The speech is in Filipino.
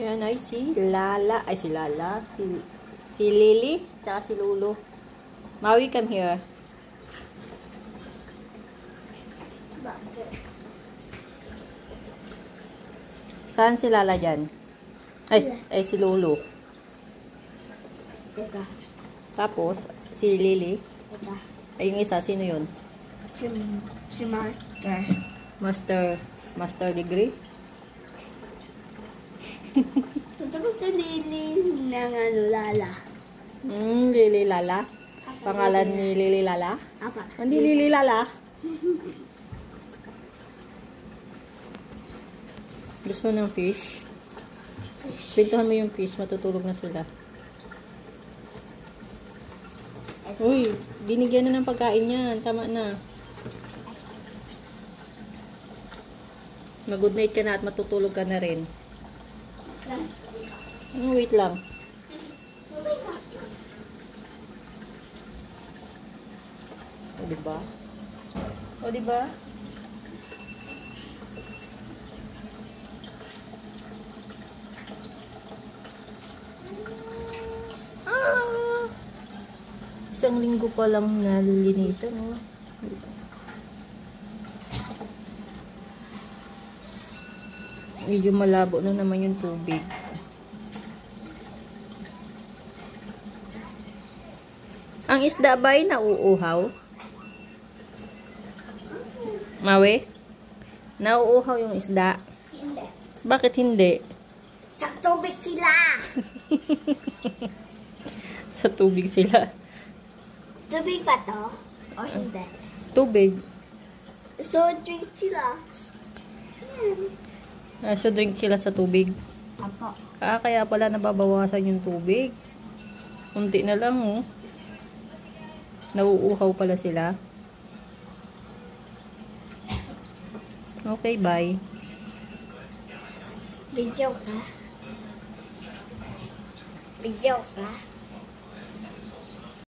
Ayan ay si Lala. Ay, si Lala. Si Lily. Tsaka si Lulu. Maui, come here. Bakit? Saan si Lala dyan? Ay, si Lulu. Teka. Tapos, si Lily. Teka. Ay, yung isa. Sino yun? Si Master. Master degree? Tapos si Lily ng Lala. Lily Lala. Pangalan ni Lily Lala? Apa? Hindi Lily Lala. Gusto ng fish? Pintuhan mo yung fish, matutulog na sila. Uy, binigyan na ng pagkain yan. Tama na. Mag-good night ka na at matutulog ka na rin. Wait lang. O, diba? O, diba? Isang linggo pa lang nalilinisan, oh. Medyo malabo na naman yung tubig. Ang isda ba ay nauuhaw? Mawe? Nauuhaw yung isda? Hindi. Bakit hindi? Sa tubig sila! Sa tubig sila. Tubig ba to? O hindi? Tubig. So, drink sila. So, drink sila sa tubig. Apo. Kaya pala nababawasan yung tubig. Unti na lang, oh. Nauuhaw pala sila. Okay, bye. Video ka? Video ka?